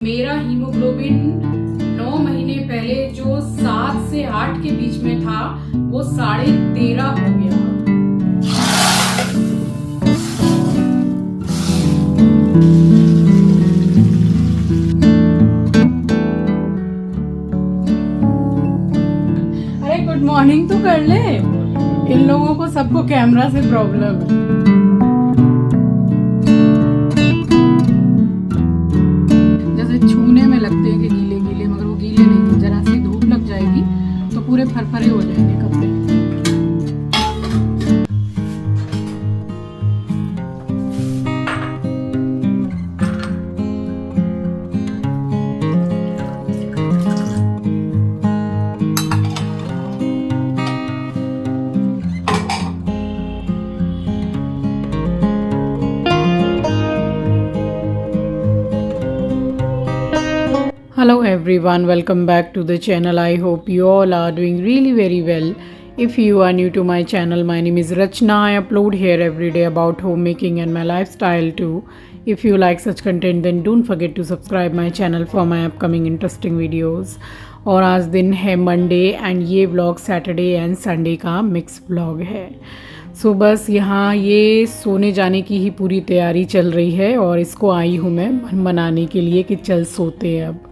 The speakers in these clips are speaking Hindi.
मेरा हीमोग्लोबिन 9 महीने पहले जो 7 से 8 के बीच में था वो 13.5 हो गया। अरे गुड मॉर्निंग तो कर ले, इन लोगों को सबको कैमरा से प्रॉब्लम है। छूने में लगते हैं कि गीले गीले, मगर वो गीले नहीं, जरा सी धूप लग जाएगी तो पूरे फरफरे हो जाएंगे कपड़े। Hello everyone, welcome back to the channel. I hope you all are doing really very well. If you are new to my channel, my name is Rachna. I upload here every day about homemaking and my lifestyle too. If you like such content then don't forget to subscribe my channel for my upcoming interesting videos. और आज दिन है मंडे एंड ये व्लॉग सैटरडे एंड संडे का मिक्स व्लॉग है। सो बस यहाँ ये सोने जाने की ही पूरी तैयारी चल रही है और इसको आई हूँ मैं मनाने के लिए कि चल सोते हैं अब।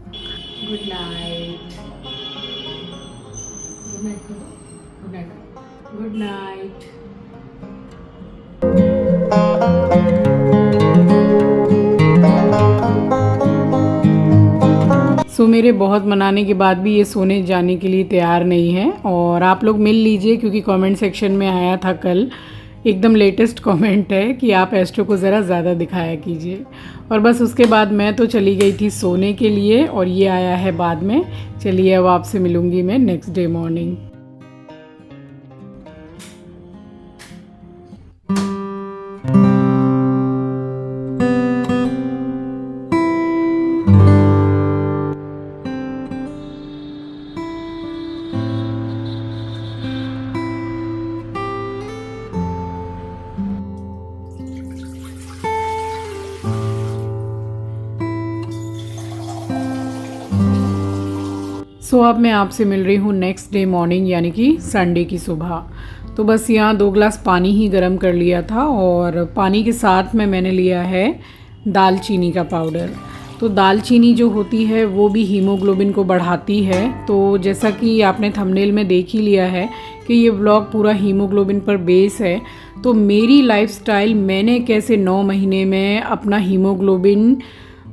Good night, good night, good night, good night. So मेरे बहुत मनाने के बाद भी ये सोने जाने के लिए तैयार नहीं है। और आप लोग मिल लीजिए क्योंकि कमेंट सेक्शन में आया था कल, एकदम लेटेस्ट कमेंट है कि आप एस्ट्रो को ज़रा ज़्यादा दिखाया कीजिए। और बस उसके बाद मैं तो चली गई थी सोने के लिए और ये आया है बाद में। चलिए अब आपसे मिलूँगी मैं नेक्स्ट डे मॉर्निंग। सो अब मैं आपसे मिल रही हूँ नेक्स्ट डे मॉर्निंग यानी कि संडे की सुबह। तो बस यहाँ 2 ग्लास पानी ही गर्म कर लिया था और पानी के साथ में मैंने लिया है दालचीनी का पाउडर। तो दालचीनी जो होती है वो भी हीमोग्लोबिन को बढ़ाती है। तो जैसा कि आपने थंबनेल में देख ही लिया है कि ये व्लॉग पूरा हीमोग्लोबिन पर बेस है। तो मेरी लाइफस्टाइल, मैंने कैसे 9 महीने में अपना हीमोग्लोबिन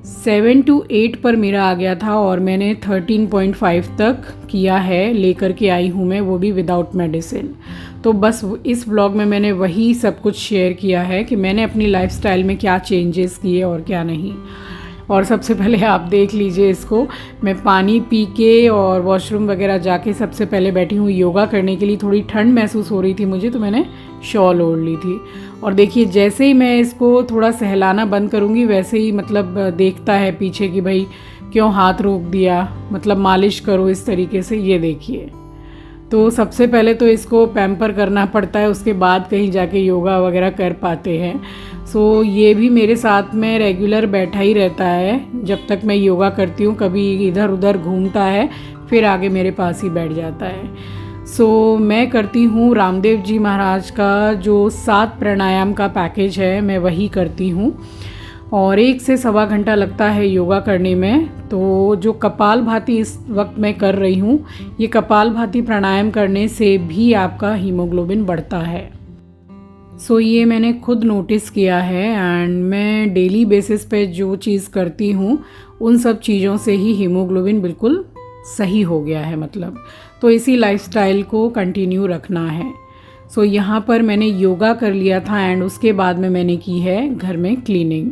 7 to 8 पर मेरा आ गया था और मैंने 13.5 तक किया है, लेकर के आई हूँ मैं, वो भी विदाउट मेडिसिन। तो बस इस व्लॉग में मैंने वही सब कुछ शेयर किया है कि मैंने अपनी लाइफस्टाइल में क्या चेंजेस किए और क्या नहीं। और सबसे पहले आप देख लीजिए इसको, मैं पानी पी के और वॉशरूम वगैरह जाके सबसे पहले बैठी हूँ योगा करने के लिए। थोड़ी ठंड महसूस हो रही थी मुझे तो मैंने शॉल ओढ़ ली थी। और देखिए जैसे ही मैं इसको थोड़ा सहलाना बंद करूँगी वैसे ही मतलब देखता है पीछे कि भाई क्यों हाथ रोक दिया, मतलब मालिश करो इस तरीके से। ये देखिए, तो सबसे पहले तो इसको पैम्पर करना पड़ता है, उसके बाद कहीं जाके योगा वगैरह कर पाते हैं। सो ये भी मेरे साथ में रेगुलर बैठा ही रहता है जब तक मैं योगा करती हूँ। कभी इधर उधर घूमता है फिर आगे मेरे पास ही बैठ जाता है। सो मैं करती हूँ रामदेव जी महाराज का जो 7 प्राणायाम का पैकेज है, मैं वही करती हूँ और 1 से सवा घंटा लगता है योगा करने में। तो जो कपालभाति इस वक्त मैं कर रही हूँ, ये कपालभाति प्राणायाम करने से भी आपका हीमोग्लोबिन बढ़ता है। सो ये मैंने खुद नोटिस किया है एंड मैं डेली बेसिस पे जो चीज़ करती हूँ उन सब चीज़ों से ही हीमोग्लोबिन बिल्कुल सही हो गया है मतलब। तो इसी लाइफस्टाइल को कंटिन्यू रखना है। सो यहाँ पर मैंने योगा कर लिया था एंड उसके बाद में मैंने की है घर में क्लीनिंग।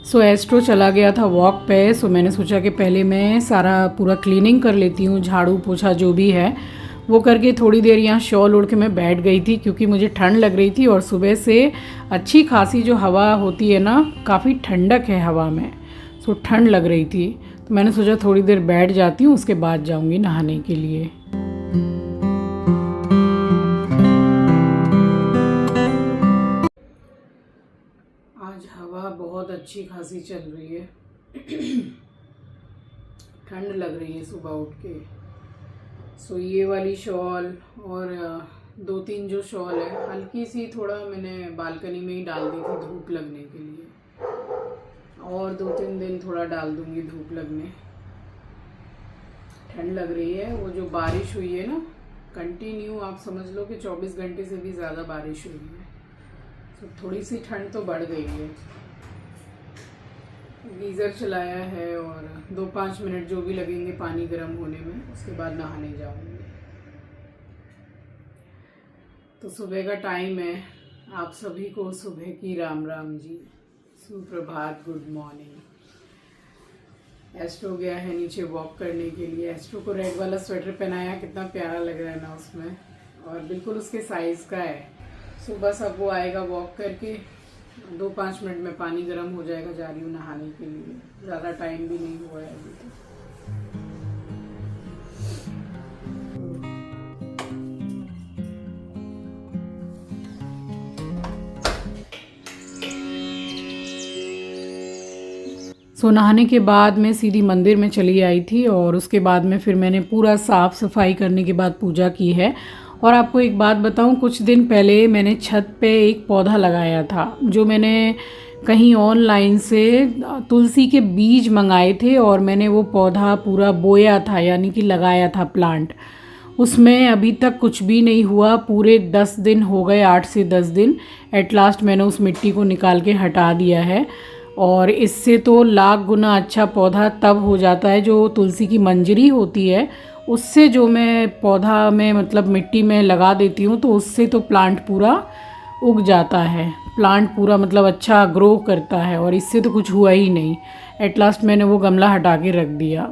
सो एस्ट्रो चला गया था वॉक पे। सो मैंने सोचा कि पहले मैं सारा पूरा क्लीनिंग कर लेती हूँ, झाड़ू पोछा जो भी है वो करके थोड़ी देर यहाँ शॉल ओढ़ के मैं बैठ गई थी, क्योंकि मुझे ठंड लग रही थी और सुबह से अच्छी खासी जो हवा होती है ना, काफ़ी ठंडक है हवा में, सो ठंड लग रही थी। तो मैंने सोचा थोड़ी देर बैठ जाती हूँ, उसके बाद जाऊँगी नहाने के लिए। आज हवा बहुत अच्छी खासी चल रही है। ठंड लग रही है सुबह उठ के। सो ये वाली शॉल और 2-3 जो शॉल है, हल्की सी थोड़ा मैंने बालकनी में ही डाल दी थी धूप लगने के लिए, और 2-3 दिन थोड़ा डाल दूंगी धूप लगने। ठंड लग रही है। वो जो बारिश हुई है ना कंटिन्यू, आप समझ लो कि 24 घंटे से भी ज़्यादा बारिश हुई है, तो थोड़ी सी ठंड तो बढ़ गई है। गीज़र चलाया है और 2-5 मिनट जो भी लगेंगे पानी गर्म होने में, उसके बाद नहाने जाऊंगी। तो सुबह का टाइम है। आप सभी को सुबह की राम राम जी, सुप्रभात, गुड मॉर्निंग। एस्ट्रो गया है नीचे वॉक करने के लिए। एस्ट्रो को रेड वाला स्वेटर पहनाया, कितना प्यारा लग रहा है ना उसमें, और बिल्कुल उसके साइज़ का है। सुबह सब वो आएगा वॉक करके, 2-5 मिनट में पानी गर्म हो जाएगा। जा रही हूँ नहाने के लिए, ज़्यादा टाइम भी नहीं हुआ है अभी तक। सो नहाने के बाद मैं सीधी मंदिर में चली आई थी, और उसके बाद में फिर मैंने पूरा साफ़ सफाई करने के बाद पूजा की है। और आपको एक बात बताऊं, कुछ दिन पहले मैंने छत पे एक पौधा लगाया था, जो मैंने कहीं ऑनलाइन से तुलसी के बीज मंगाए थे, और मैंने वो पौधा पूरा बोया था, यानी कि लगाया था प्लांट। उसमें अभी तक कुछ भी नहीं हुआ। पूरे 10 दिन हो गए, 8 से 10 दिन। एट लास्ट मैंने उस मिट्टी को निकाल के हटा दिया है, और इससे तो लाख गुना अच्छा पौधा तब हो जाता है। जो तुलसी की मंजरी होती है, उससे जो मैं पौधा में मतलब मिट्टी में लगा देती हूँ, तो उससे तो प्लांट पूरा उग जाता है, प्लांट पूरा मतलब अच्छा ग्रो करता है। और इससे तो कुछ हुआ ही नहीं। एट लास्ट मैंने वो गमला हटा के रख दिया,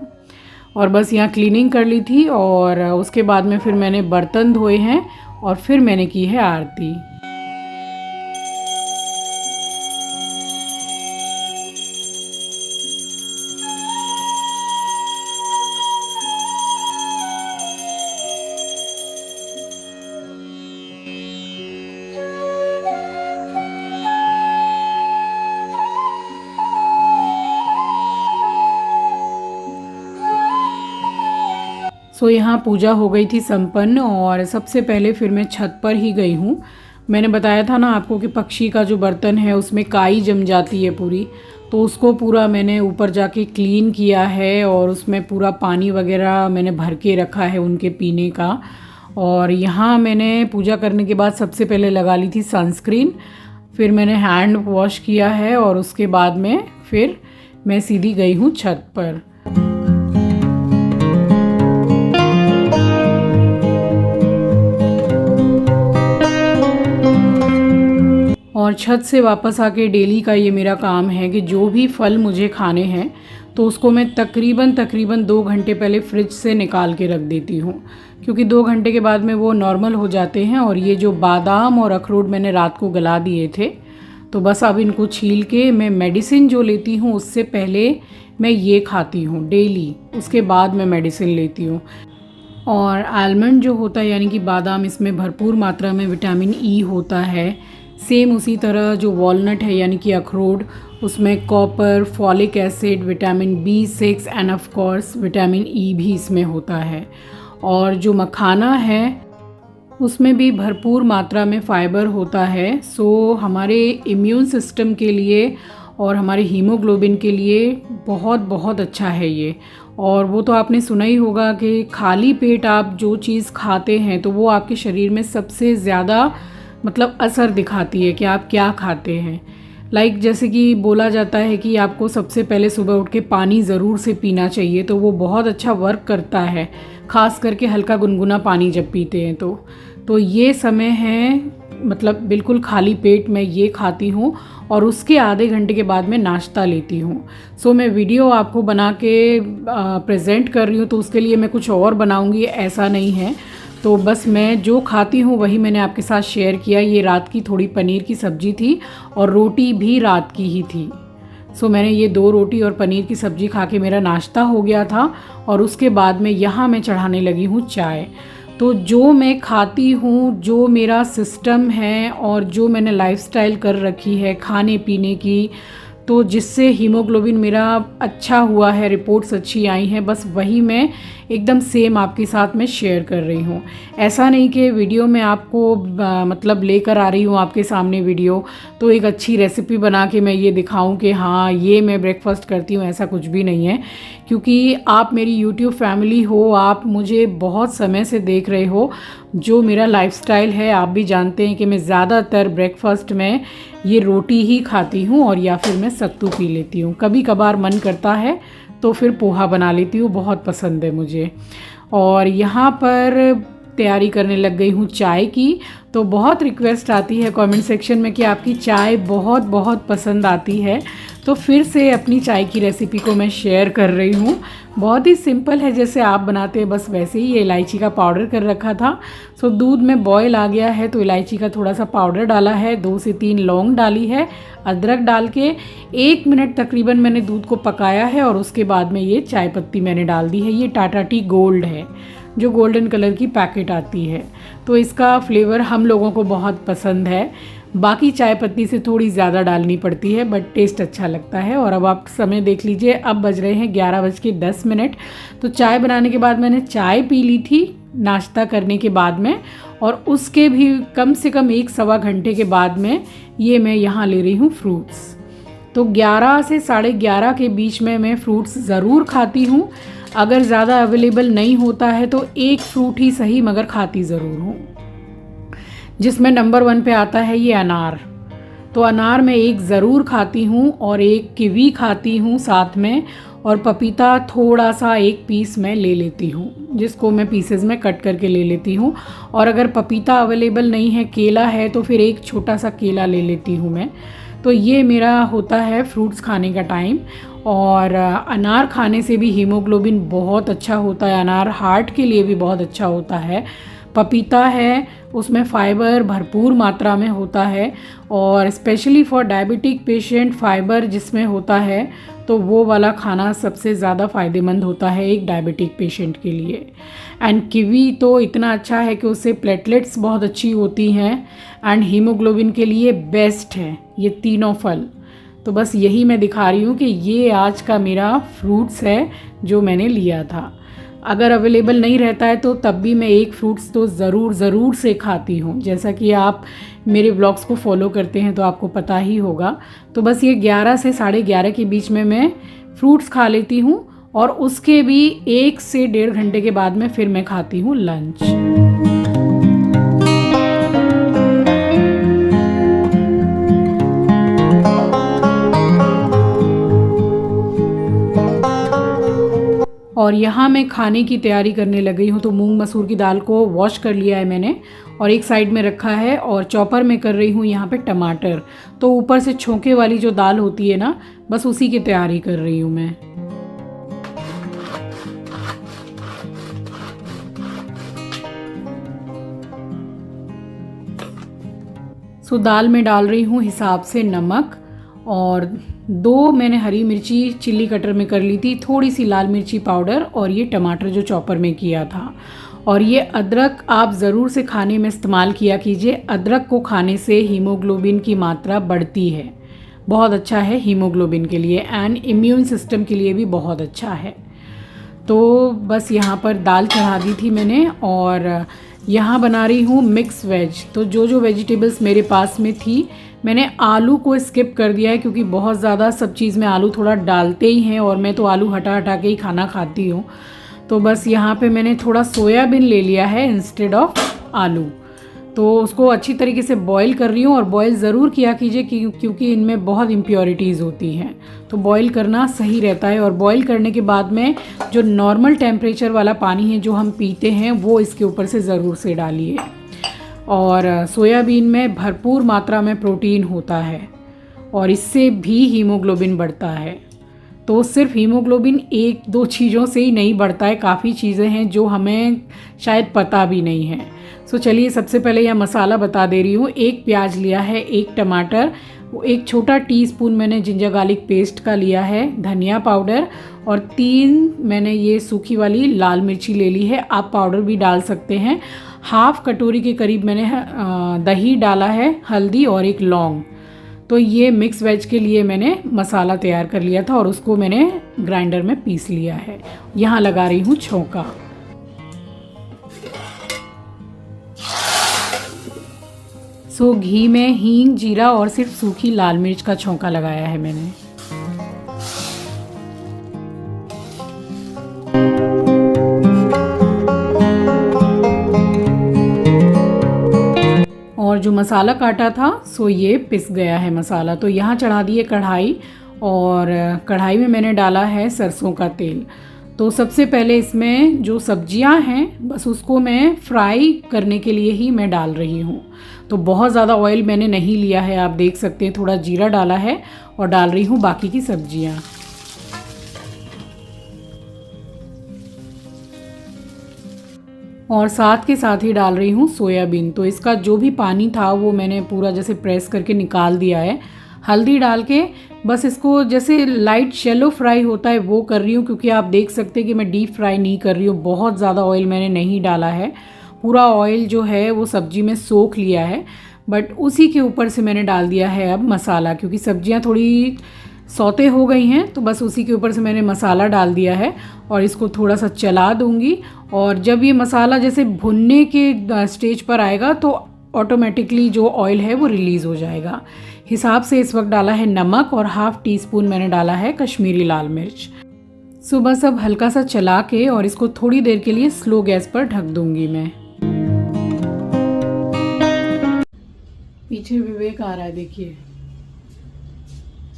और बस यहाँ क्लीनिंग कर ली थी, और उसके बाद में फिर मैंने बर्तन धोए हैं, और फिर मैंने की है आरती। सो यहाँ पूजा हो गई थी संपन्न, और सबसे पहले फिर मैं छत पर ही गई हूँ। मैंने बताया था ना आपको कि पक्षी का जो बर्तन है उसमें काई जम जाती है पूरी, तो उसको पूरा मैंने ऊपर जाके क्लीन किया है, और उसमें पूरा पानी वगैरह मैंने भर के रखा है उनके पीने का। और यहाँ मैंने पूजा करने के बाद सबसे पहले लगा ली थी सनस्क्रीन, फिर मैंने हैंड वॉश किया है, और उसके बाद में फिर मैं सीधी गई हूँ छत पर। और छत से वापस आके डेली का ये मेरा काम है कि जो भी फल मुझे खाने हैं, तो उसको मैं तकरीबन 2 घंटे पहले फ्रिज से निकाल के रख देती हूँ, क्योंकि 2 घंटे के बाद में वो नॉर्मल हो जाते हैं। और ये जो बादाम और अखरोट मैंने रात को गला दिए थे, तो बस अब इनको छील के मैं मेडिसिन जो लेती हूँ उससे पहले मैं ये खाती हूँ डेली, उसके बाद मैं मेडिसिन लेती हूँ। और आलमंड जो होता है यानी कि बादाम, इसमें भरपूर मात्रा में विटामिन ई होता है। सेम उसी तरह जो वॉलनट है यानी कि अखरोट, उसमें copper, folic acid, vitamin B6 end of course vitamin E भी इसमें होता है। और जो मखाना है उसमें भी भरपूर मात्रा में फाइबर होता है। सो हमारे इम्यून सिस्टम के लिए और हमारे हीमोग्लोबिन के लिए बहुत बहुत अच्छा है ये। और वो तो आपने सुना ही होगा कि खाली पेट आप जो चीज़ खाते हैं तो वो आपके शरीर में सबसे ज़्यादा मतलब असर दिखाती है कि आप क्या खाते हैं। लाइक जैसे कि बोला जाता है कि आपको सबसे पहले सुबह उठ के पानी ज़रूर से पीना चाहिए, तो वो बहुत अच्छा वर्क करता है, ख़ास करके हल्का गुनगुना पानी जब पीते हैं तो ये समय है मतलब बिल्कुल खाली पेट मैं ये खाती हूँ और उसके आधे घंटे के बाद मैं नाश्ता लेती हूँ। सो मैं वीडियो आपको बना के प्रेजेंट कर रही हूँ तो उसके लिए मैं कुछ और बनाऊँगी ऐसा नहीं है। तो बस मैं जो खाती हूँ वही मैंने आपके साथ शेयर किया। ये रात की थोड़ी पनीर की सब्ज़ी थी और रोटी भी रात की ही थी। सो मैंने ये 2 रोटी और पनीर की सब्ज़ी खा के मेरा नाश्ता हो गया था और उसके बाद में यहाँ मैं चढ़ाने लगी हूँ चाय। तो जो मैं खाती हूँ, जो मेरा सिस्टम है और जो मैंने लाइफस्टाइल कर रखी है खाने पीने की, तो जिससे हीमोग्लोबिन मेरा अच्छा हुआ है, रिपोर्ट्स अच्छी आई हैं, बस वही मैं एकदम सेम आपके साथ में शेयर कर रही हूँ। ऐसा नहीं कि वीडियो में आपको मतलब लेकर आ रही हूँ आपके सामने वीडियो तो एक अच्छी रेसिपी बना के मैं ये दिखाऊं कि हाँ ये मैं ब्रेकफास्ट करती हूँ, ऐसा कुछ भी नहीं है। क्योंकि आप मेरी यूट्यूब फैमिली हो, आप मुझे बहुत समय से देख रहे हो, जो मेरा लाइफस्टाइल है आप भी जानते हैं कि मैं ज़्यादातर ब्रेकफास्ट में ये रोटी ही खाती हूँ और या फिर मैं सत्तू पी लेती हूँ। कभी कभार मन करता है तो फिर पोहा बना लेती हूँ, बहुत पसंद है मुझे। और यहाँ पर तैयारी करने लग गई हूँ चाय की। तो बहुत रिक्वेस्ट आती है कमेंट सेक्शन में कि आपकी चाय बहुत बहुत पसंद आती है, तो फिर से अपनी चाय की रेसिपी को मैं शेयर कर रही हूँ। बहुत ही सिंपल है, जैसे आप बनाते हैं बस वैसे ही। ये इलायची का पाउडर कर रखा था। सो दूध में बॉयल आ गया है तो इलायची का थोड़ा सा पाउडर डाला है, 2 से 3 लौंग डाली है, अदरक डाल के 1 मिनट तकरीबन मैंने दूध को पकाया है और उसके बाद में ये चाय पत्ती मैंने डाल दी है। ये टाटा टी गोल्ड है, जो गोल्डन कलर की पैकेट आती है। तो इसका फ्लेवर हम लोगों को बहुत पसंद है। बाकी चाय पत्ती से थोड़ी ज़्यादा डालनी पड़ती है बट टेस्ट अच्छा लगता है। और अब आप समय देख लीजिए, अब बज रहे हैं 11:10। तो चाय बनाने के बाद मैंने चाय पी ली थी नाश्ता करने के बाद में, और उसके भी कम से कम 1-1.25 घंटे के बाद में ये मैं यहाँ ले रही हूँ फ्रूट्स। तो 11 से 11:30 के बीच में मैं फ्रूट्स ज़रूर खाती हूँ। अगर ज़्यादा अवेलेबल नहीं होता है तो एक फ्रूट ही सही मगर खाती ज़रूर हूँ, जिसमें नंबर 1 पे आता है ये अनार। तो अनार मैं एक ज़रूर खाती हूँ और एक किवी खाती हूँ साथ में, और पपीता थोड़ा सा 1 पीस मैं ले लेती हूँ, जिसको मैं पीसेस में कट करके ले लेती हूँ। और अगर पपीता अवेलेबल नहीं है, केला है, तो फिर एक छोटा सा केला ले लेती हूँ मैं। तो ये मेरा होता है फ्रूट्स खाने का टाइम। और अनार खाने से भी हीमोग्लोबिन बहुत अच्छा होता है, अनार हार्ट के लिए भी बहुत अच्छा होता है। पपीता है उसमें फाइबर भरपूर मात्रा में होता है, और specially for diabetic patient fibre जिसमें होता है तो वो वाला खाना सबसे ज़्यादा फ़ायदेमंद होता है एक डायबिटिक पेशेंट के लिए। एंड किवी तो इतना अच्छा है कि उससे प्लेटलेट्स बहुत अच्छी होती हैं एंड हीमोग्लोबिन के लिए बेस्ट है ये तीनों फल। तो बस यही मैं दिखा रही हूँ कि ये आज का मेरा फ्रूट्स है जो मैंने लिया था। अगर अवेलेबल नहीं रहता है तो तब भी मैं एक फ्रूट्स तो ज़रूर से खाती हूँ। जैसा कि आप मेरे ब्लॉग्स को फॉलो करते हैं तो आपको पता ही होगा। तो बस ये 11 से 11:30 के बीच में मैं फ्रूट्स खा लेती हूँ, और उसके भी 1 से 1.5 घंटे के बाद में फिर मैं खाती हूँ लंच। और यहाँ मैं खाने की तैयारी करने लग गई हूँ। तो मूंग मसूर की दाल को वॉश कर लिया है मैंने और एक साइड में रखा है, और चॉपर में कर रही हूँ यहाँ पे टमाटर। तो ऊपर से छोंके वाली जो दाल होती है ना, बस उसी की तैयारी कर रही हूँ मैं। सो दाल में डाल रही हूँ हिसाब से नमक, और 2 मैंने हरी मिर्ची चिल्ली कटर में कर ली थी, थोड़ी सी लाल मिर्ची पाउडर, और ये टमाटर जो चॉपर में किया था। और ये अदरक आप ज़रूर से खाने में इस्तेमाल किया कीजिए। अदरक को खाने से हीमोग्लोबिन की मात्रा बढ़ती है, बहुत अच्छा है हीमोग्लोबिन के लिए, एंड इम्यून सिस्टम के लिए भी बहुत अच्छा है। तो बस यहाँ पर दाल चढ़ा दी थी मैंने, और यहाँ बना रही हूँ मिक्स वेज। तो जो वेजिटेबल्स मेरे पास में थी, मैंने आलू को स्किप कर दिया है क्योंकि बहुत ज़्यादा सब चीज़ में आलू थोड़ा डालते ही हैं, और मैं तो आलू हटा के ही खाना खाती हूँ। तो बस यहाँ पे मैंने थोड़ा सोयाबीन ले लिया है इंस्टेड ऑफ आलू। तो उसको अच्छी तरीके से बॉईल कर रही हूँ, और बॉईल ज़रूर किया कीजिए क्योंकि इनमें बहुत इम्प्योरिटीज़ होती हैं। तो बॉईल करना सही रहता है। और बॉईल करने के बाद में जो नॉर्मल टेम्परेचर वाला पानी है जो हम पीते हैं वो इसके ऊपर से ज़रूर से डालिए। और सोयाबीन में भरपूर मात्रा में प्रोटीन होता है और इससे भी हीमोग्लोबिन बढ़ता है। तो सिर्फ हीमोग्लोबिन एक दो चीज़ों से ही नहीं बढ़ता है, काफ़ी चीज़ें हैं जो हमें शायद पता भी नहीं है। सो चलिए सबसे पहले यह मसाला बता दे रही हूँ। 1 प्याज लिया है, 1 टमाटर, 1 छोटा टीस्पून मैंने जिंजर गार्लिक पेस्ट का लिया है, धनिया पाउडर, और 3 मैंने ये सूखी वाली लाल मिर्ची ले ली है। आप पाउडर भी डाल सकते हैं। हाफ कटोरी के करीब मैंने दही डाला है, हल्दी और 1 लौंग। तो ये मिक्स वेज के लिए मैंने मसाला तैयार कर लिया था और उसको मैंने ग्राइंडर में पीस लिया है। यहाँ लगा रही हूँ छौंका। सो घी में हींग, जीरा और सिर्फ सूखी लाल मिर्च का छौंका लगाया है मैंने। और जो मसाला काटा था सो ये पिस गया है मसाला। तो यहाँ चढ़ा दिए कढ़ाई, और कढ़ाई में मैंने डाला है सरसों का तेल। तो सबसे पहले इसमें जो सब्जियां हैं बस उसको मैं फ्राई करने के लिए ही मैं डाल रही हूँ। तो बहुत ज़्यादा ऑयल मैंने नहीं लिया है, आप देख सकते हैं। थोड़ा जीरा डाला है और डाल रही हूँ बाकी की सब्जियाँ। और साथ के साथ ही डाल रही हूँ सोयाबीन। तो इसका जो भी पानी था वो मैंने पूरा जैसे प्रेस करके निकाल दिया है। हल्दी डाल के बस इसको जैसे लाइट शैलो फ्राई होता है वो कर रही हूँ, क्योंकि आप देख सकते हैं कि मैं डीप फ्राई नहीं कर रही हूँ। बहुत ज़्यादा ऑयल मैंने नहीं डाला है, पूरा ऑयल जो है वो सब्जी में सोख लिया है। बट उसी के ऊपर से मैंने डाल दिया है अब मसाला, क्योंकि सब्जियाँ थोड़ी सौते हो गई हैं। तो बस उसी के ऊपर से मैंने मसाला डाल दिया है और इसको थोड़ा सा चला दूंगी। और जब ये मसाला जैसे भुनने के स्टेज पर आएगा तो ऑटोमेटिकली जो ऑयल है वो रिलीज़ हो जाएगा। हिसाब से इस वक्त डाला है नमक, और हाफ टी स्पून मैंने डाला है कश्मीरी लाल मिर्च। सो बस अब हल्का सा चला के और इसको थोड़ी देर के लिए स्लो गैस पर ढक दूंगी मैं। पीछे विवेक आ रहा है, देखिए।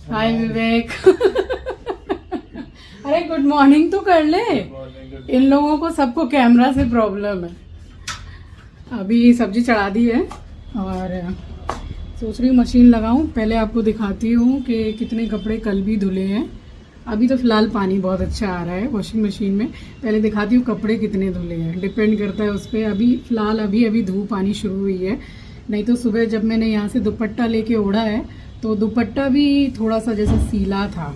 हाय विवेक। अरे गुड मॉर्निंग तो कर ले। इन लोगों को सबको कैमरा से प्रॉब्लम है। अभी सब्जी चढ़ा दी है और सोच रही हूँ मशीन लगाऊं। पहले आपको दिखाती हूँ कि कितने कपड़े कल भी धुले हैं। अभी तो फिलहाल पानी बहुत अच्छा आ रहा है वॉशिंग मशीन में। पहले दिखाती हूँ कपड़े कितने धुले हैं, डिपेंड करता है उस पर। अभी फिलहाल अभी धूप आनी शुरू हुई है, नहीं तो सुबह जब मैंने यहाँ से दुपट्टा लेके ओढ़ा है तो दुपट्टा भी थोड़ा सा जैसे सीला था।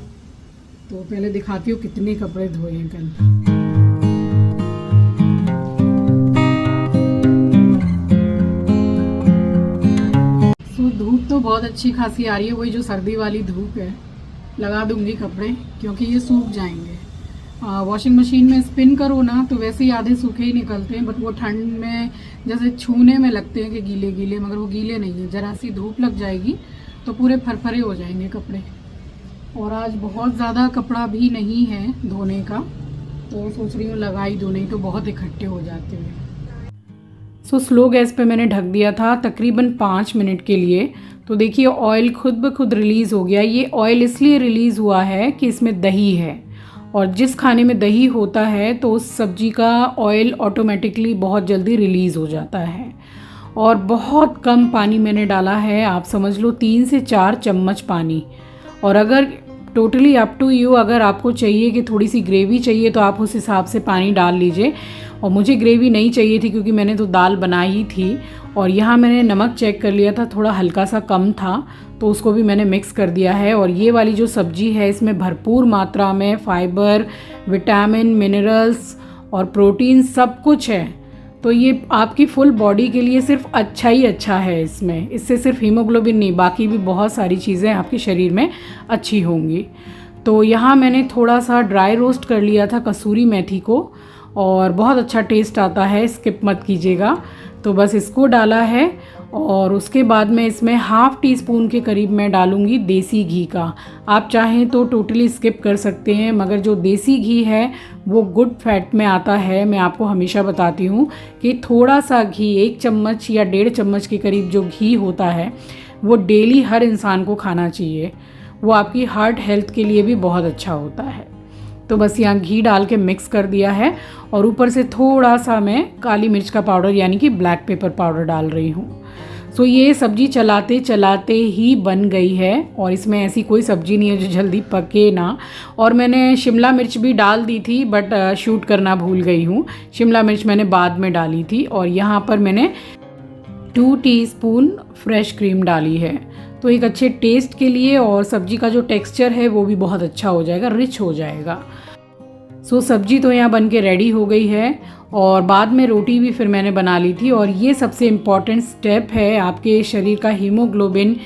तो पहले दिखाती हूँ कितने कपड़े धोए हैं कल। तो धूप तो बहुत अच्छी खासी आ रही है, वही जो सर्दी वाली धूप है। लगा दूंगी कपड़े क्योंकि ये सूख जाएंगे। वॉशिंग मशीन में स्पिन करो ना तो वैसे ही आधे सूखे ही निकलते हैं, बट वो ठंड में जैसे छूने में लगते हैं कि गीले गीले, मगर वो गीले नहीं है। जरा सी धूप लग जाएगी तो पूरे फरफरे हो जाएंगे कपड़े। और आज बहुत ज़्यादा कपड़ा भी नहीं है धोने का, तो सोच रही हूँ लगा ही दूँ, नहीं तो बहुत इकट्ठे हो जाते हैं। सो स्लो गैस पे मैंने ढक दिया था तकरीबन 5 मिनट के लिए। तो देखिए ऑयल खुद ब खुद रिलीज़ हो गया। ये ऑयल इसलिए रिलीज़ हुआ है कि इसमें दही है, और जिस खाने में दही होता है तो उस सब्जी का ऑयल ऑटोमेटिकली बहुत जल्दी रिलीज़ हो जाता है। और बहुत कम पानी मैंने डाला है, आप समझ लो 3 से 4 चम्मच पानी। और अगर टोटली अप टू यू, अगर आपको चाहिए कि थोड़ी सी ग्रेवी चाहिए तो आप उस हिसाब से पानी डाल लीजिए। और मुझे ग्रेवी नहीं चाहिए थी क्योंकि मैंने तो दाल बनाई ही थी। और यहाँ मैंने नमक चेक कर लिया था, थोड़ा हल्का सा कम था, तो उसको भी मैंने मिक्स कर दिया है। और ये वाली जो सब्जी है इसमें भरपूर मात्रा में फाइबर, विटामिन, मिनरल्स और प्रोटीन सब कुछ है। तो ये आपकी फुल बॉडी के लिए सिर्फ अच्छा ही अच्छा है। इससे सिर्फ हीमोग्लोबिन नहीं, बाकी भी बहुत सारी चीज़ें आपके शरीर में अच्छी होंगी। तो यहाँ मैंने थोड़ा सा ड्राई रोस्ट कर लिया था कसूरी मेथी को, और बहुत अच्छा टेस्ट आता है, स्किप मत कीजिएगा। तो बस इसको डाला है, और उसके बाद में इसमें हाफ टी स्पून के करीब मैं डालूँगी देसी घी का। आप चाहें तो टोटली स्किप कर सकते हैं, मगर जो देसी घी है वो गुड फैट में आता है। मैं आपको हमेशा बताती हूँ कि थोड़ा सा घी, 1 चम्मच या 1.5 चम्मच के करीब जो घी होता है वो डेली हर इंसान को खाना चाहिए। वो आपकी हार्ट हेल्थ के लिए भी बहुत अच्छा होता है। तो बस यहाँ घी डाल के मिक्स कर दिया है, और ऊपर से थोड़ा सा मैं काली मिर्च का पाउडर यानी कि ब्लैक पेपर पाउडर डाल रही हूँ। सो ये सब्ज़ी चलाते चलाते ही बन गई है और इसमें ऐसी कोई सब्ज़ी नहीं है जो जल्दी पके ना। और मैंने शिमला मिर्च भी डाल दी थी बट शूट करना भूल गई हूँ। शिमला मिर्च मैंने बाद में डाली थी। और यहाँ पर मैंने 2 टीस्पून फ्रेश क्रीम डाली है, तो एक अच्छे टेस्ट के लिए और सब्ज़ी का जो टेक्सचर है वो भी बहुत अच्छा हो जाएगा, रिच हो जाएगा। सो सब्जी तो यहाँ बन के रेडी हो गई है और बाद में रोटी भी फिर मैंने बना ली थी। और ये सबसे इम्पॉर्टेंट स्टेप है आपके शरीर का हीमोग्लोबिन,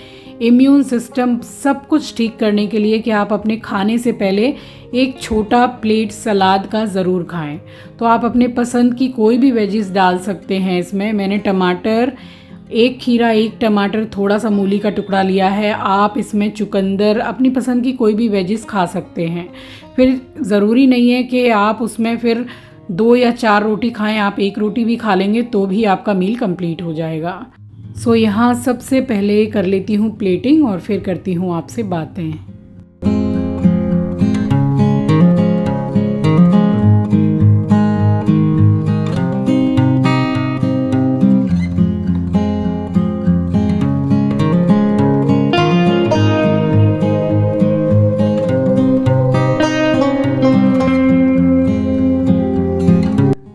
इम्यून सिस्टम सब कुछ ठीक करने के लिए कि आप अपने खाने से पहले एक छोटा प्लेट सलाद का ज़रूर खाएं। तो आप अपने पसंद की कोई भी वेजिस डाल सकते हैं इसमें। मैंने टमाटर, एक खीरा, एक टमाटर, थोड़ा सा मूली का टुकड़ा लिया है। आप इसमें चुकंदर, अपनी पसंद की कोई भी वेजिस खा सकते हैं। फिर ज़रूरी नहीं है कि आप उसमें फिर 2 या 4 रोटी खाएं, आप 1 रोटी भी खा लेंगे तो भी आपका मील कंप्लीट हो जाएगा। सो यहाँ सबसे पहले कर लेती हूँ प्लेटिंग और फिर करती हूँ आपसे बातें।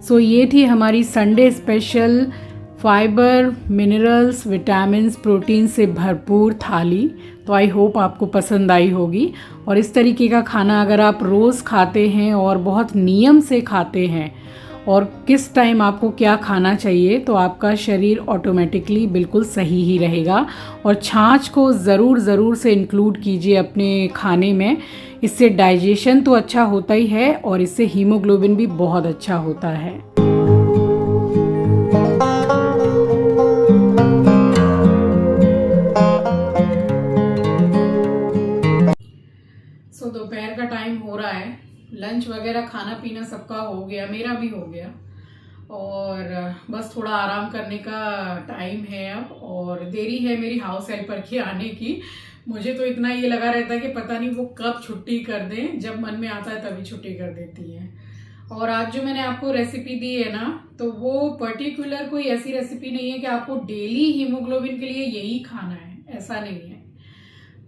सो ये थी हमारी Sunday special fibre, minerals, vitamins, protein से भरपूर थाली। तो आई होप आपको पसंद आई होगी। और इस तरीके का खाना अगर आप रोज़ खाते हैं और बहुत नियम से खाते हैं और किस टाइम आपको क्या खाना चाहिए, तो आपका शरीर ऑटोमेटिकली बिल्कुल सही ही रहेगा। और छाछ को ज़रूर से इंक्लूड कीजिए अपने खाने में। इससे डाइजेशन तो अच्छा होता ही है और इससे हीमोग्लोबिन भी बहुत अच्छा होता है। सो दोपहर का टाइम हो रहा है, लंच वगैरह खाना पीना सबका हो गया, मेरा भी हो गया और बस थोड़ा आराम करने का टाइम है अब। और देरी है मेरी हाउस हेल्पर के आने की। मुझे तो इतना ये लगा रहता है कि पता नहीं वो कब छुट्टी कर दें, जब मन में आता है तभी छुट्टी कर देती हैं। और आज जो मैंने आपको रेसिपी दी है ना, तो वो पर्टिकुलर कोई ऐसी रेसिपी नहीं है कि आपको डेली हीमोग्लोबिन के लिए यही खाना है, ऐसा नहीं है।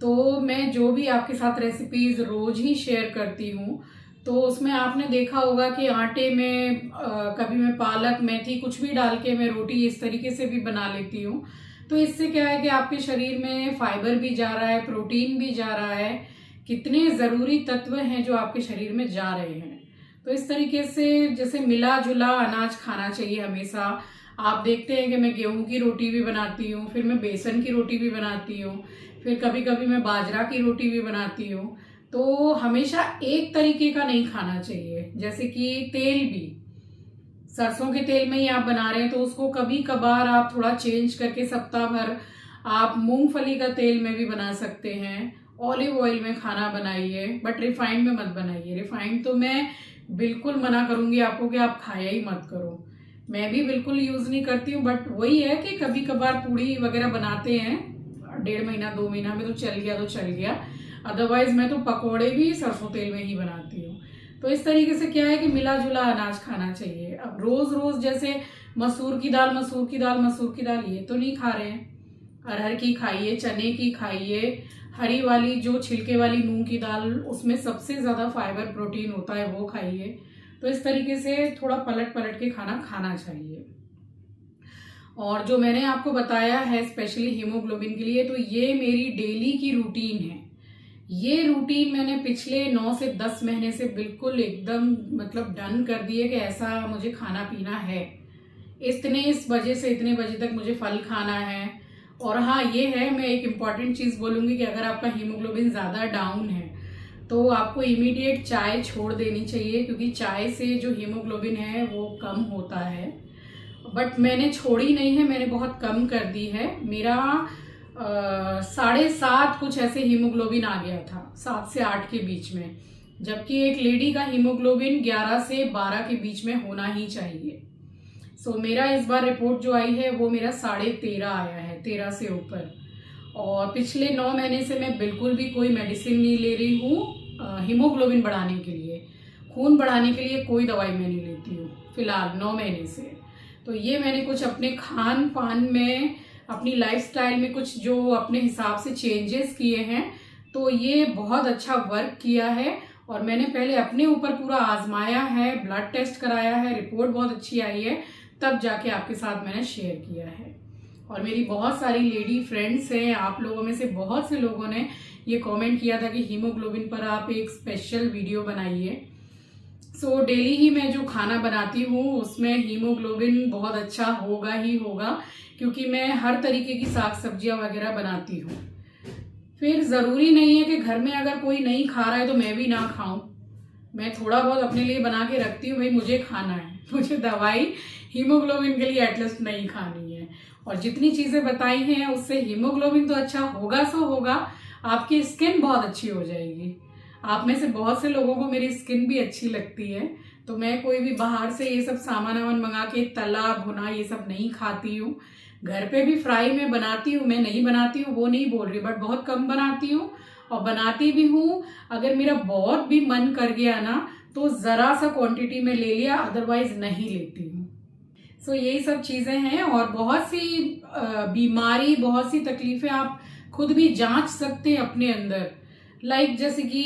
तो मैं जो भी आपके साथ रेसिपीज रोज ही शेयर करती हूँ, तो उसमें आपने देखा होगा कि आटे में कभी मैं पालक, मेथी कुछ भी डाल के मैं रोटी इस तरीके से भी बना लेती हूँ। तो इससे क्या है कि आपके शरीर में फाइबर भी जा रहा है, प्रोटीन भी जा रहा है, कितने ज़रूरी तत्व हैं जो आपके शरीर में जा रहे हैं। तो इस तरीके से जैसे मिला जुला अनाज खाना चाहिए हमेशा। आप देखते हैं कि मैं गेहूं की रोटी भी बनाती हूँ, फिर मैं बेसन की रोटी भी बनाती हूँ, फिर कभी कभी मैं बाजरा की रोटी भी बनाती हूँ। तो हमेशा एक तरीके का नहीं खाना चाहिए। जैसे कि तेल भी, सरसों के तेल में ही आप बना रहे हैं तो उसको कभी कभार आप थोड़ा चेंज करके सप्ताह भर आप मूंगफली का तेल में भी बना सकते हैं। ऑलिव ऑयल में खाना बनाइए, बट रिफाइंड में मत बनाइए। रिफाइंड तो मैं बिल्कुल मना करूंगी आपको कि आप खाया ही मत करो। मैं भी बिल्कुल यूज नहीं करती हूँ, बट वही है कि कभी कभार पूड़ी वगैरह बनाते हैं, 1.5 महीना 2 महीना में तो चल गया तो चल गया। अदरवाइज मैं तो पकोड़े भी सरसों तेल में ही बनाती हूँ। तो इस तरीके से क्या है कि मिला जुला अनाज खाना चाहिए। अब रोज रोज जैसे मसूर की दाल मसूर की दाल मसूर की दाल ये तो नहीं खा रहे हैं। अरहर की खाइए, चने की खाइए, हरी वाली जो छिलके वाली मूंग की दाल, उसमें सबसे ज़्यादा फाइबर प्रोटीन होता है, वो खाइए। तो इस तरीके से थोड़ा पलट पलट के खाना खाना चाहिए। और जो मैंने आपको बताया है स्पेशली हीमोग्लोबिन के लिए, तो ये मेरी डेली की रूटीन है। ये रूटीन मैंने पिछले 9 से 10 महीने से बिल्कुल एकदम मतलब डन कर दिए कि ऐसा मुझे खाना पीना है। इस बजे से इतने बजे तक मुझे फल खाना है। और हाँ, ये है, मैं एक इम्पॉर्टेंट चीज़ बोलूँगी कि अगर आपका हीमोग्लोबिन ज़्यादा डाउन है तो आपको इमीडिएट चाय छोड़ देनी चाहिए, क्योंकि चाय से जो हीमोग्लोबिन है वो कम होता है। बट मैंने छोड़ी नहीं है, मैंने बहुत कम कर दी है। मेरा 7.5 कुछ ऐसे हीमोग्लोबिन आ गया था, 7 से 8 के बीच में, जबकि एक लेडी का हीमोग्लोबिन 11 से 12 के बीच में होना ही चाहिए। सो मेरा इस बार रिपोर्ट जो आई है वो मेरा 13.5 आया है, 13 से ऊपर। और पिछले 9 महीने से मैं बिल्कुल भी कोई मेडिसिन नहीं ले रही हूँ हीमोग्लोबिन बढ़ाने के लिए। खून बढ़ाने के लिए कोई दवाई मैं नहीं लेती हूँ फिलहाल 9 महीने से। तो ये मैंने कुछ अपने खान पान में अपनी लाइफस्टाइल में कुछ जो अपने हिसाब से चेंजेस किए हैं, तो ये बहुत अच्छा वर्क किया है। और मैंने पहले अपने ऊपर पूरा आजमाया है, ब्लड टेस्ट कराया है, रिपोर्ट बहुत अच्छी आई है, तब जाके आपके साथ मैंने शेयर किया है। और मेरी बहुत सारी लेडी फ्रेंड्स हैं, आप लोगों में से बहुत से लोगों ने ये कमेंट किया था कि हीमोग्लोबिन पर आप एक स्पेशल वीडियो बनाइए। सो डेली ही मैं जो खाना बनाती हूँ उसमें हीमोग्लोबिन बहुत अच्छा होगा ही होगा, क्योंकि मैं हर तरीके की साग सब्जियां वगैरह बनाती हूँ। फिर जरूरी नहीं है कि घर में अगर कोई नहीं खा रहा है तो मैं भी ना खाऊं। मैं थोड़ा बहुत अपने लिए बना के रखती हूँ, भाई मुझे खाना है, मुझे दवाई हीमोग्लोबिन के लिए एटलीस्ट नहीं खानी है। और जितनी चीजें बताई हैं उससे हीमोग्लोबिन तो अच्छा होगा सो होगा, आपकी स्किन बहुत अच्छी हो जाएगी। आप में से बहुत से लोगों को मेरी स्किन भी अच्छी लगती है, तो मैं कोई भी बाहर से ये सब सामान वामान मंगा के तला भुना ये सब नहीं खाती हूँ। घर पे भी फ्राई में बनाती हूँ, मैं नहीं बनाती हूँ वो नहीं बोल रही, बट बहुत कम बनाती हूँ। और बनाती भी हूँ, अगर मेरा बहुत भी मन कर गया ना तो जरा सा क्वांटिटी में ले लिया, अदरवाइज नहीं लेती हूँ। सो यही सब चीजें हैं। और बहुत सी बीमारी, बहुत सी तकलीफें आप खुद भी जांच सकते हैं अपने अंदर। लाइक जैसे कि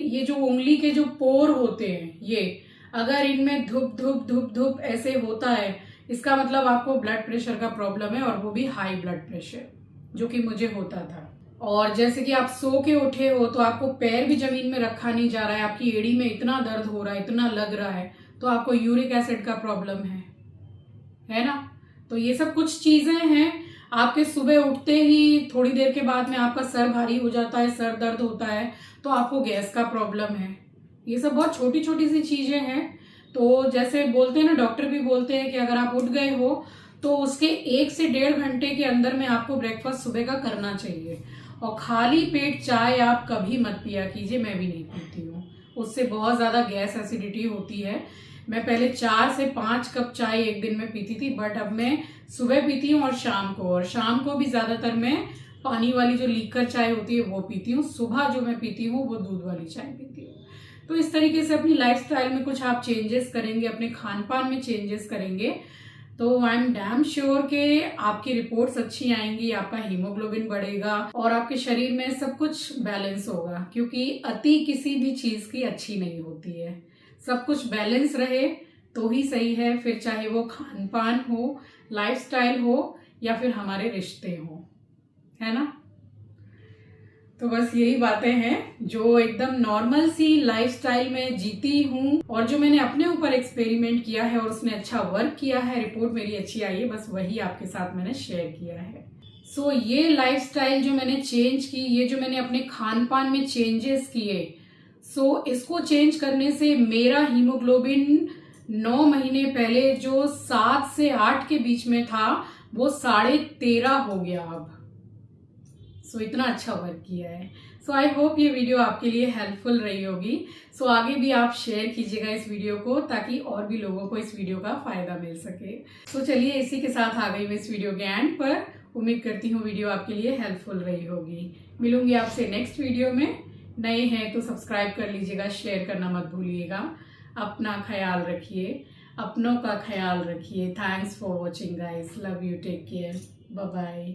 ये जो उंगली के जो पोर होते हैं, ये अगर इनमें धुप धुप धुप धुप ऐसे होता है, इसका मतलब आपको ब्लड प्रेशर का प्रॉब्लम है, और वो भी हाई ब्लड प्रेशर, जो कि मुझे होता था। और जैसे कि आप सो के उठे हो तो आपको पैर भी जमीन में रखा नहीं जा रहा है, आपकी एड़ी में इतना दर्द हो रहा है, इतना लग रहा है, तो आपको यूरिक एसिड का प्रॉब्लम है ना। तो ये सब कुछ चीजें हैं। आपके सुबह उठते ही थोड़ी देर के बाद में आपका सर भारी हो जाता है, सर दर्द होता है, तो आपको गैस का प्रॉब्लम है। ये सब बहुत छोटी छोटी सी चीजें हैं। तो जैसे बोलते हैं ना, डॉक्टर भी बोलते हैं कि अगर आप उठ गए हो तो उसके 1 से 1.5 घंटे के अंदर में आपको ब्रेकफास्ट सुबह का करना चाहिए। और खाली पेट चाय आप कभी मत पिया कीजिए, मैं भी नहीं पीती हूँ, उससे बहुत ज्यादा गैस एसिडिटी होती है। मैं पहले 4 से 5 कप चाय एक दिन में पीती थी, बट अब मैं सुबह पीती हूँ और शाम को भी ज्यादातर मैं पानी वाली जो लीकर चाय होती है वो पीती हूँ। सुबह जो मैं पीती हूँ वो दूध वाली चाय पीती हूँ। तो इस तरीके से अपनी लाइफस्टाइल में कुछ आप चेंजेस करेंगे, अपने खान पान में चेंजेस करेंगे, तो आई एम डैम श्योर कि आपकी रिपोर्ट्स अच्छी आएंगी, आपका हीमोग्लोबिन बढ़ेगा और आपके शरीर में सब कुछ बैलेंस होगा। क्योंकि अति किसी भी चीज की अच्छी नहीं होती है, सब कुछ बैलेंस रहे तो ही सही है। फिर चाहे वो खान पान हो, लाइफस्टाइल हो, या फिर हमारे रिश्ते हो, है ना। तो बस यही बातें हैं जो एकदम नॉर्मल सी लाइफस्टाइल में जीती हूँ, और जो मैंने अपने ऊपर एक्सपेरिमेंट किया है और उसने अच्छा वर्क किया है, रिपोर्ट मेरी अच्छी आई है, बस वही आपके साथ मैंने शेयर किया है। सो ये लाइफस्टाइल जो मैंने चेंज की, ये जो मैंने अपने खान पान में चेंजेस किए, सो इसको चेंज करने से मेरा हीमोग्लोबिन 9 महीने पहले जो 7 से 8 के बीच में था वो 13.5 हो गया अब। सो इतना अच्छा वर्क किया है। सो आई होप ये वीडियो आपके लिए हेल्पफुल रही होगी। सो आगे भी आप शेयर कीजिएगा इस वीडियो को, ताकि और भी लोगों को इस वीडियो का फायदा मिल सके। सो चलिए, इसी के साथ आ गई मैं इस वीडियो के एंड पर। उम्मीद करती हूँ वीडियो आपके लिए हेल्पफुल रही होगी। मिलूंगी आपसे नेक्स्ट वीडियो में। नए हैं तो सब्सक्राइब कर लीजिएगा, शेयर करना मत भूलिएगा। अपना ख्याल रखिए, अपनों का ख्याल रखिए। Thanks for watching guys, love you, take care, bye bye.